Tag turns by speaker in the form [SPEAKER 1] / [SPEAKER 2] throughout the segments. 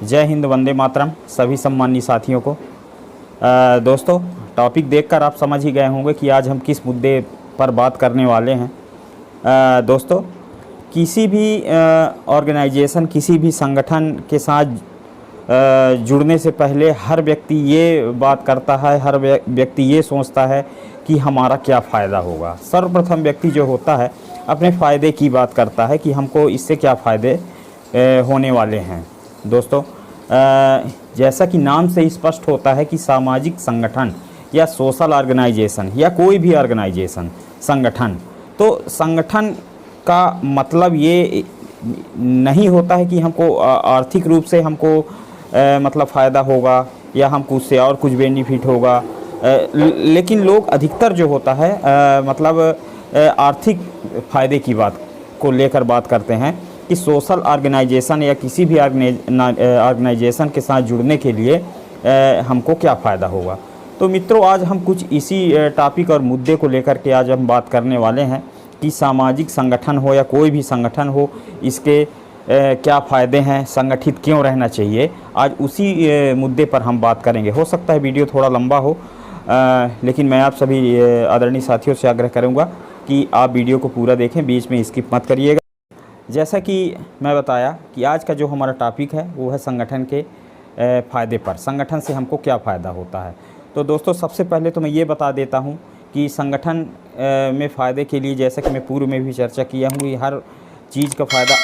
[SPEAKER 1] जय हिंद, वंदे मातरम सभी सम्मानीय साथियों को। दोस्तों, टॉपिक देखकर आप समझ ही गए होंगे कि आज हम किस मुद्दे पर बात करने वाले हैं। दोस्तों, किसी भी ऑर्गेनाइजेशन, किसी भी संगठन के साथ जुड़ने से पहले हर व्यक्ति ये बात करता है, हर व्यक्ति ये सोचता है कि हमारा क्या फ़ायदा होगा। सर्वप्रथम व्यक्ति जो होता है अपने फ़ायदे की बात करता है कि हमको इससे क्या फ़ायदे होने वाले हैं। दोस्तों, जैसा कि नाम से स्पष्ट होता है कि सामाजिक संगठन या सोशल ऑर्गेनाइजेशन या कोई भी ऑर्गेनाइजेशन, संगठन, तो संगठन का मतलब ये नहीं होता है कि हमको आर्थिक रूप से हमको मतलब फ़ायदा होगा या हमको उससे और कुछ बेनिफिट होगा। लेकिन लोग अधिकतर जो होता है मतलब आर्थिक फ़ायदे की बात को लेकर बात करते हैं कि सोशल ऑर्गेनाइजेशन या किसी भी ऑर्गेनाइजेशन के साथ जुड़ने के लिए हमको क्या फ़ायदा होगा। तो मित्रों, आज हम कुछ इसी टॉपिक और मुद्दे को लेकर के आज हम बात करने वाले हैं कि सामाजिक संगठन हो या कोई भी संगठन हो, इसके क्या फ़ायदे हैं, संगठित क्यों रहना चाहिए। आज उसी मुद्दे पर हम बात करेंगे। हो सकता है वीडियो थोड़ा लंबा हो, लेकिन मैं आप सभी आदरणीय साथियों से आग्रह करूंगा कि आप वीडियो को पूरा देखें, बीच में स्किप मत करिएगा। जैसा कि मैं बताया कि आज का जो हमारा टॉपिक है वो है संगठन के फ़ायदे पर, संगठन से हमको क्या फ़ायदा होता है। तो दोस्तों, सबसे पहले तो मैं ये बता देता हूँ कि संगठन में फ़ायदे के लिए, जैसा कि मैं पूर्व में भी चर्चा किया हूँ, कि हर चीज़ का फ़ायदा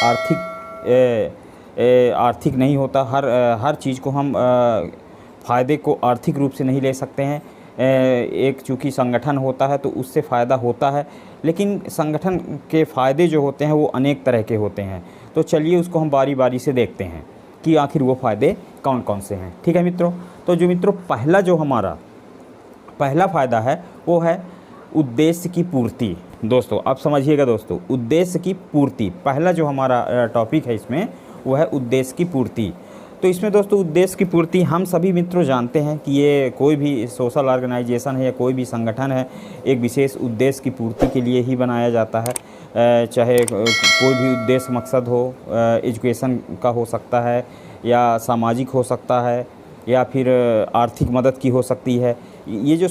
[SPEAKER 1] आर्थिक नहीं होता। हर चीज़ को हम फ़ायदे को आर्थिक रूप से नहीं ले सकते हैं। एक चूँकि संगठन होता है तो उससे फ़ायदा होता है, लेकिन संगठन के फ़ायदे जो होते हैं वो अनेक तरह के होते हैं। तो चलिए उसको हम बारी बारी से देखते हैं कि आखिर वो फ़ायदे कौन कौन से हैं। ठीक है मित्रों, तो जो मित्रों पहला जो हमारा पहला फ़ायदा है वो है उद्देश्य की पूर्ति। दोस्तों आप समझिएगा, दोस्तों उद्देश्य की पूर्ति पहला जो हमारा टॉपिक है इसमें वो है उद्देश्य की पूर्ति। तो इसमें दोस्तों उद्देश्य की पूर्ति हम सभी मित्रों जानते हैं कि ये कोई भी सोशल ऑर्गेनाइजेशन है या कोई भी संगठन है, एक विशेष उद्देश्य की पूर्ति के लिए ही बनाया जाता है। चाहे कोई भी उद्देश्य मकसद हो, एजुकेशन का हो सकता है या सामाजिक हो सकता है या फिर आर्थिक मदद की हो सकती है। ये जो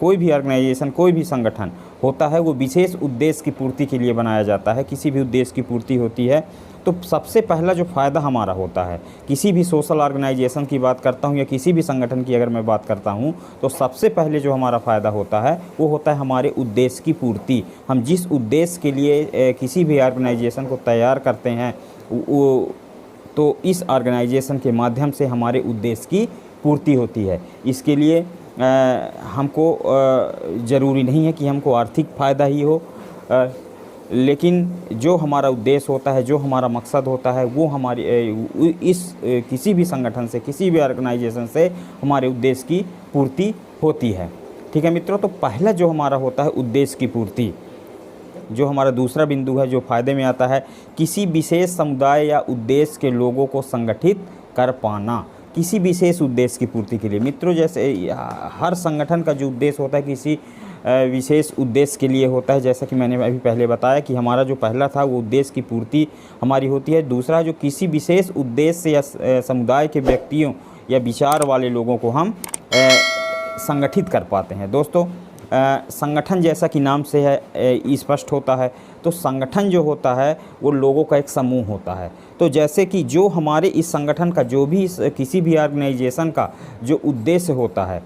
[SPEAKER 1] कोई भी ऑर्गेनाइजेशन, कोई भी संगठन होता है वो विशेष उद्देश्य की पूर्ति के लिए बनाया जाता है। किसी भी उद्देश्य की पूर्ति होती है तो सबसे पहला जो फ़ायदा हमारा होता है, किसी भी सोशल ऑर्गेनाइजेशन की बात करता हूँ या किसी भी संगठन की अगर मैं बात करता हूँ, तो सबसे पहले जो हमारा फ़ायदा होता है वो होता है हमारे उद्देश्य की पूर्ति। हम जिस उद्देश्य के लिए किसी भी ऑर्गेनाइजेशन को तैयार करते हैं तो इस ऑर्गेनाइजेशन के माध्यम से हमारे उद्देश्य की पूर्ति होती है। इसके लिए हमको ज़रूरी नहीं है कि हमको आर्थिक फ़ायदा ही हो, लेकिन जो हमारा उद्देश्य होता है, जो हमारा मकसद होता है, वो हमारी किसी भी संगठन से, किसी भी ऑर्गेनाइजेशन से हमारे उद्देश्य की पूर्ति होती है। ठीक है मित्रों, तो पहला जो हमारा होता है उद्देश्य की पूर्ति। जो हमारा दूसरा बिंदु है जो फ़ायदे में आता है, किसी विशेष समुदाय या उद्देश्य के लोगों को संगठित कर पाना। किसी विशेष उद्देश्य की पूर्ति के लिए मित्रों, जैसे हर संगठन का जो उद्देश्य होता है किसी विशेष उद्देश्य के लिए होता है। जैसा कि मैंने अभी पहले बताया कि हमारा जो पहला था वो उद्देश्य की पूर्ति हमारी होती है। दूसरा जो किसी विशेष उद्देश्य या समुदाय के व्यक्तियों या विचार वाले लोगों को हम संगठित कर पाते हैं। दोस्तों, संगठन जैसा कि नाम से है स्पष्ट होता है, तो संगठन जो होता है वो लोगों का एक समूह होता है। तो जैसे कि जो हमारे इस संगठन का, जो भी किसी भी ऑर्गेनाइजेशन का जो उद्देश्य होता है,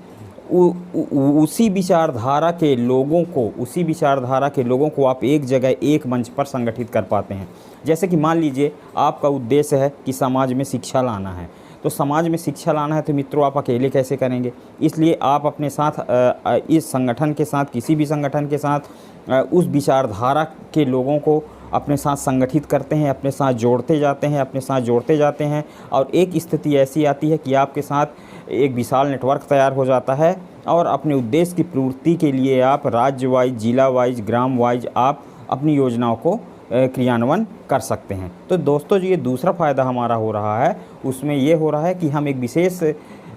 [SPEAKER 1] उसी विचारधारा के लोगों को आप एक जगह, एक मंच पर संगठित कर पाते हैं। जैसे कि मान लीजिए आपका उद्देश्य है कि समाज में शिक्षा लाना है, तो समाज में शिक्षा लाना है तो मित्रों आप अकेले कैसे करेंगे। इसलिए आप अपने साथ इस संगठन के साथ, किसी भी संगठन के साथ उस विचारधारा के लोगों को अपने साथ संगठित करते हैं, अपने साथ जोड़ते जाते हैं और एक स्थिति ऐसी आती है कि आपके साथ एक विशाल नेटवर्क तैयार हो जाता है और अपने उद्देश्य की पूर्ति के लिए आप राज्य वाइज, जिला वाइज, ग्राम वाइज आप अपनी योजनाओं को क्रियान्वयन कर सकते हैं। तो दोस्तों, जो ये दूसरा फ़ायदा हमारा हो रहा है उसमें ये हो रहा है कि हम एक विशेष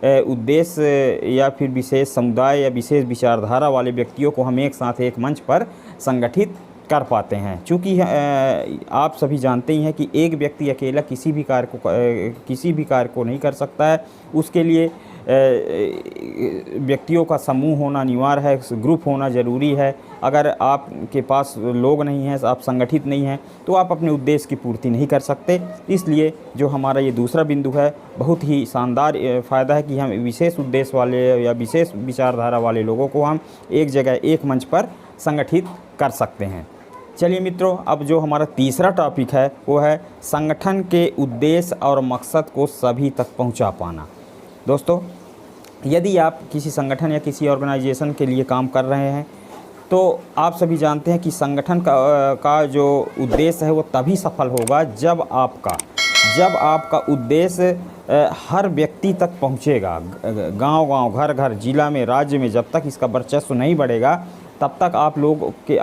[SPEAKER 1] उद्देश्य या फिर विशेष समुदाय या विशेष विचारधारा वाले व्यक्तियों को हम एक साथ एक मंच पर संगठित कर पाते हैं। चूँकि आप सभी जानते ही हैं कि एक व्यक्ति अकेला किसी भी कार्य को नहीं कर सकता है। उसके लिए व्यक्तियों का समूह होना अनिवार्य है, ग्रुप होना ज़रूरी है। अगर आपके पास लोग नहीं हैं, आप संगठित नहीं हैं, तो आप अपने उद्देश्य की पूर्ति नहीं कर सकते। इसलिए जो हमारा ये दूसरा बिंदु है, बहुत ही शानदार फ़ायदा है कि हम विशेष उद्देश्य वाले या विशेष विचारधारा वाले लोगों को हम एक जगह, एक मंच पर संगठित कर सकते हैं। चलिए मित्रों, अब जो हमारा तीसरा टॉपिक है वो है संगठन के उद्देश्य और मकसद को सभी तक पहुंचा पाना। दोस्तों, यदि आप किसी संगठन या किसी ऑर्गेनाइजेशन के लिए काम कर रहे हैं, तो आप सभी जानते हैं कि संगठन का जो उद्देश्य है वो तभी सफल होगा जब आपका उद्देश्य हर व्यक्ति तक पहुंचेगा। गांव-गांव, घर-घर, जिला में, राज्य में जब तक इसका वर्चस्व नहीं बढ़ेगा, तब तक आप लोग के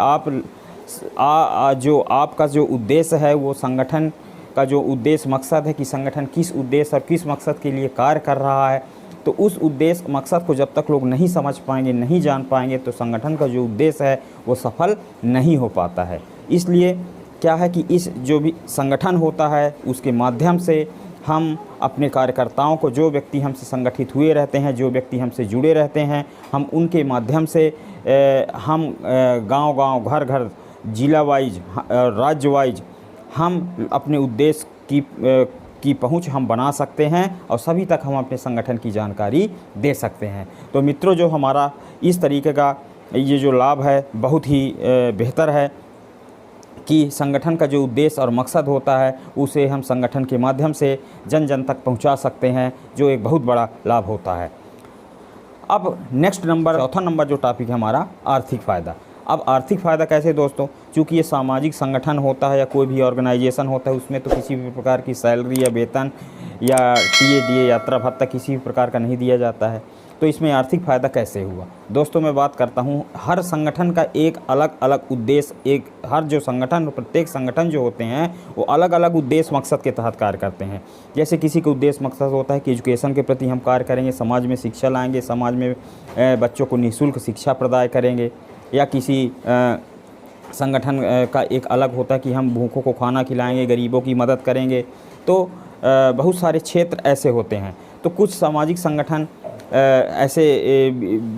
[SPEAKER 1] जो आपका जो उद्देश्य है, वो संगठन का जो उद्देश्य मकसद है कि संगठन किस उद्देश्य और किस मकसद के लिए कार्य कर रहा है, तो उस उद्देश्य मकसद को जब तक लोग नहीं समझ पाएंगे, नहीं जान पाएंगे, तो संगठन का जो उद्देश्य है वो सफल नहीं हो पाता है। इसलिए क्या है कि इस जो भी संगठन होता है उसके माध्यम से हम अपने कार्यकर्ताओं को, जो व्यक्ति हमसे संगठित हुए रहते हैं, जो व्यक्ति हमसे जुड़े रहते हैं, हम उनके माध्यम से हम गांव-गांव, घर-घर, जिला वाइज, राज्य वाइज हम अपने उद्देश्य की पहुंच हम बना सकते हैं और सभी तक हम अपने संगठन की जानकारी दे सकते हैं। तो मित्रों, जो हमारा इस तरीके का ये जो लाभ है बहुत ही बेहतर है कि संगठन का जो उद्देश्य और मकसद होता है उसे हम संगठन के माध्यम से जन जन तक पहुंचा सकते हैं, जो एक बहुत बड़ा लाभ होता है। अब नेक्स्ट नंबर, चौथा नंबर जो टॉपिक है हमारा, आर्थिक फ़ायदा। अब आर्थिक फ़ायदा कैसे दोस्तों? चूँकि ये सामाजिक संगठन होता है या कोई भी ऑर्गेनाइजेशन होता है, उसमें तो किसी भी प्रकार की सैलरी या वेतन या टीए यात्रा भत्ता किसी भी प्रकार का नहीं दिया जाता है। तो इसमें आर्थिक फ़ायदा कैसे हुआ? दोस्तों, मैं बात करता हूँ, हर संगठन का एक अलग अलग उद्देश्य, हर जो संगठन, प्रत्येक संगठन जो होते हैं वो अलग अलग उद्देश्य मकसद के तहत कार्य करते हैं। जैसे किसी का उद्देश्य मकसद होता है कि एजुकेशन के प्रति हम कार्य करेंगे, समाज में शिक्षा लाएंगे, समाज में बच्चों को निःशुल्क शिक्षा प्रदान करेंगे। या किसी संगठन का एक अलग होता है कि हम भूखों को खाना खिलाएंगे, गरीबों की मदद करेंगे। तो बहुत सारे क्षेत्र ऐसे होते हैं। तो कुछ सामाजिक संगठन ऐसे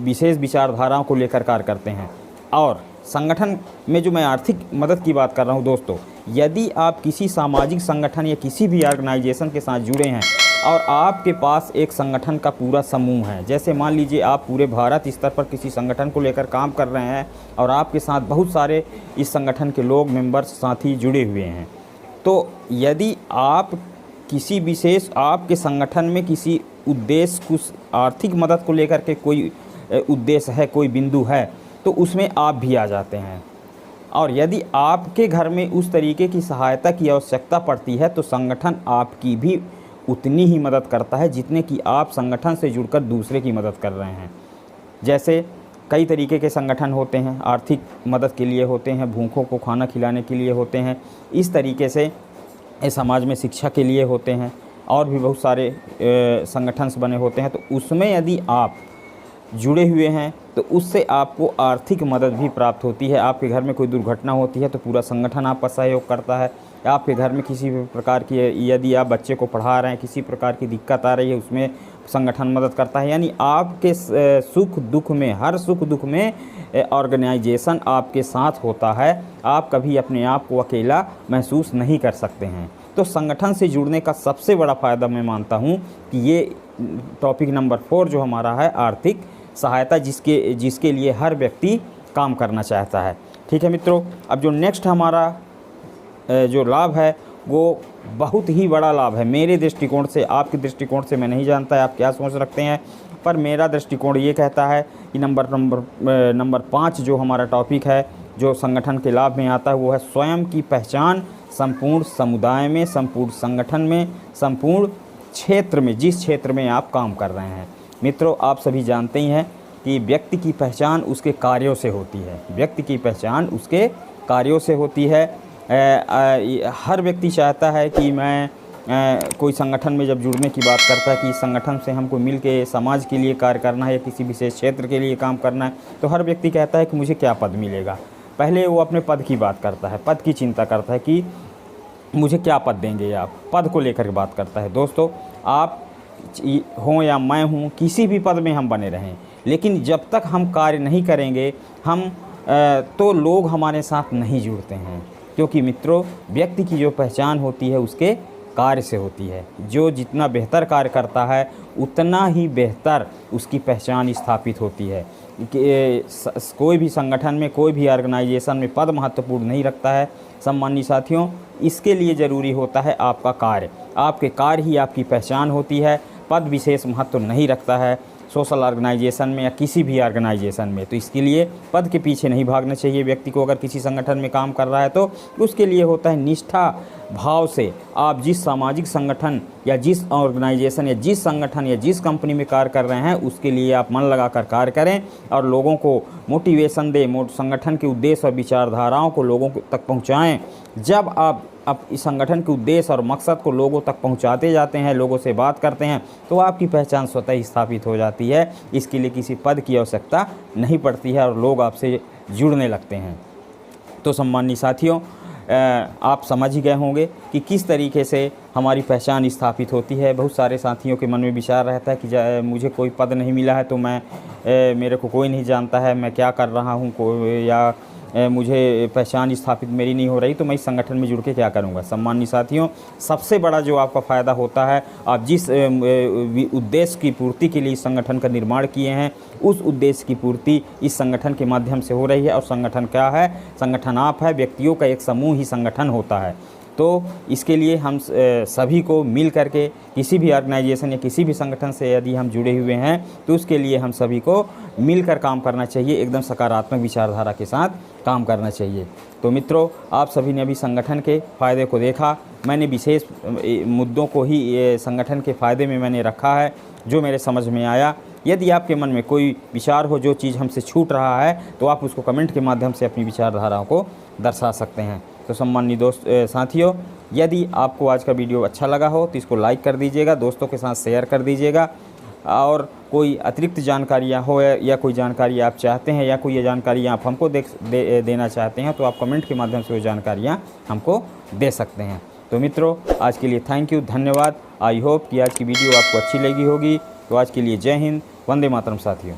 [SPEAKER 1] विशेष विचारधाराओं को लेकर कार्य करते हैं। और संगठन में जो मैं आर्थिक मदद की बात कर रहा हूँ दोस्तों, यदि आप किसी सामाजिक संगठन या किसी भी ऑर्गेनाइजेशन के साथ जुड़े हैं और आपके पास एक संगठन का पूरा समूह है, जैसे मान लीजिए आप पूरे भारत स्तर पर किसी संगठन को लेकर काम कर रहे हैं और आपके साथ बहुत सारे इस संगठन के लोग, मेंबर्स, साथी जुड़े हुए हैं, तो यदि आप किसी विशेष आपके संगठन में किसी उद्देश्य, कुछ आर्थिक मदद को लेकर के कोई उद्देश्य है, कोई बिंदु है, तो उसमें आप भी आ जाते हैं। और यदि आपके घर में उस तरीके की सहायता की आवश्यकता पड़ती है, तो संगठन आपकी भी उतनी ही मदद करता है जितने कि आप संगठन से जुड़कर दूसरे की मदद कर रहे हैं। जैसे कई तरीके के संगठन होते हैं, आर्थिक मदद के लिए होते हैं, भूखों को खाना खिलाने के लिए होते हैं, इस तरीके से समाज में शिक्षा के लिए होते हैं, और भी बहुत सारे संगठन बने होते हैं। तो उसमें यदि आप जुड़े हुए हैं तो उससे आपको आर्थिक मदद भी प्राप्त होती है। आपके घर में कोई दुर्घटना होती है तो पूरा संगठन आपका सहयोग करता है। आपके घर में किसी भी प्रकार की, यदि आप बच्चे को पढ़ा रहे हैं, किसी प्रकार की दिक्कत आ रही है, उसमें संगठन मदद करता है। यानी आपके सुख दुख में, हर सुख दुख में ऑर्गेनाइजेशन आपके साथ होता है। आप कभी अपने आप को अकेला महसूस नहीं कर सकते हैं। तो संगठन से जुड़ने का सबसे बड़ा फ़ायदा मैं मानता हूँ कि ये टॉपिक नंबर 4 जो हमारा है, आर्थिक सहायता, जिसके लिए हर व्यक्ति काम करना चाहता है। ठीक है मित्रों, अब जो नेक्स्ट हमारा जो लाभ है वो बहुत ही बड़ा लाभ है मेरे दृष्टिकोण से। आपके दृष्टिकोण से मैं नहीं जानता है आप क्या सोच रखते हैं, पर मेरा दृष्टिकोण ये कहता है कि नंबर 5 जो हमारा टॉपिक है, जो संगठन के लाभ में आता है, वो है स्वयं की पहचान संपूर्ण समुदाय में, संपूर्ण संगठन में, संपूर्ण क्षेत्र में, जिस क्षेत्र में आप काम कर रहे हैं। मित्रों, आप सभी जानते ही हैं कि व्यक्ति की पहचान उसके कार्यों से होती है। व्यक्ति की पहचान उसके कार्यों से होती है। हर व्यक्ति चाहता है कि मैं कोई संगठन में जब जुड़ने की बात करता है कि इस संगठन से हमको मिल के समाज के लिए कार्य करना है या किसी विशेष क्षेत्र के लिए काम करना है, तो हर व्यक्ति कहता है कि मुझे क्या पद मिलेगा। पहले वो अपने पद की बात करता है, पद की चिंता करता है कि मुझे क्या पद देंगे, आप पद को लेकर के बात करता है। दोस्तों, आप हों या मैं हूँ, किसी भी पद में हम बने रहें, लेकिन जब तक हम कार्य नहीं करेंगे तो लोग हमारे साथ नहीं जुड़ते हैं। क्योंकि मित्रों, व्यक्ति की जो पहचान होती है उसके कार्य से होती है। जो जितना बेहतर कार्य करता है उतना ही बेहतर उसकी पहचान स्थापित होती है। कोई भी संगठन में, कोई भी ऑर्गेनाइजेशन में पद महत्वपूर्ण नहीं रखता है सम्मानित साथियों। इसके लिए ज़रूरी होता है आपका कार्य। आपके कार्य ही आपकी पहचान होती है। पद विशेष महत्व नहीं रखता है सोशल ऑर्गेनाइजेशन में या किसी भी ऑर्गेनाइजेशन में। तो इसके लिए पद के पीछे नहीं भागना चाहिए व्यक्ति को। अगर किसी संगठन में काम कर रहा है तो उसके लिए होता है निष्ठा भाव से आप जिस सामाजिक संगठन या जिस ऑर्गेनाइजेशन या जिस संगठन या जिस कंपनी में कार्य कर रहे हैं उसके लिए आप मन लगाकर कार्य करें और लोगों को मोटिवेशन दें, संगठन के उद्देश्य और विचारधाराओं को लोगों तक पहुँचाएँ। जब आप इस संगठन के उद्देश्य और मकसद को लोगों तक पहुंचाते जाते हैं, लोगों से बात करते हैं, तो आपकी पहचान स्वतः ही स्थापित हो जाती है। इसके लिए किसी पद की आवश्यकता नहीं पड़ती है और लोग आपसे जुड़ने लगते हैं। तो सम्मानित साथियों, आप समझ ही गए होंगे कि किस तरीके से हमारी पहचान स्थापित होती है। बहुत सारे साथियों के मन में विचार रहता है कि मुझे कोई पद नहीं मिला है तो मेरे को कोई नहीं जानता है, मैं क्या कर रहा हूँ, या मुझे पहचान स्थापित मेरी नहीं हो रही तो मैं इस संगठन में जुड़ के क्या करूंगा। सम्मानित साथियों, सबसे बड़ा जो आपका फ़ायदा होता है, आप जिस उद्देश्य की पूर्ति के लिए इस संगठन का निर्माण किए हैं उस उद्देश्य की पूर्ति इस संगठन के माध्यम से हो रही है। और संगठन क्या है? संगठन आप है, व्यक्तियों का एक समूह ही संगठन होता है। तो इसके लिए हम सभी को मिल करके किसी भी ऑर्गेनाइजेशन या किसी भी संगठन से यदि हम जुड़े हुए हैं तो उसके लिए हम सभी को मिलकर काम करना चाहिए, एकदम सकारात्मक विचारधारा के साथ काम करना चाहिए। तो मित्रों, आप सभी ने अभी संगठन के फ़ायदे को देखा। मैंने विशेष मुद्दों को ही संगठन के फ़ायदे में मैंने रखा है जो मेरे समझ में आया। यदि आपके मन में कोई विचार हो, जो चीज़ हमसे छूट रहा है, तो आप उसको कमेंट के माध्यम से अपनी विचारधाराओं को दर्शा सकते हैं। तो सम्मानित साथियों, यदि आपको आज का वीडियो अच्छा लगा हो तो इसको लाइक कर दीजिएगा, दोस्तों के साथ शेयर कर दीजिएगा। और कोई अतिरिक्त जानकारियाँ हो या कोई जानकारी आप चाहते हैं या कोई ये जानकारियाँ आप हमको देना चाहते हैं तो आप कमेंट के माध्यम से वो जानकारियाँ हमको दे सकते हैं। तो मित्रों, आज के लिए थैंक यू, धन्यवाद। आई होप कि आज की वीडियो आपको अच्छी लगी होगी। तो आज के लिए जय हिंद, वंदे मातरम साथियों।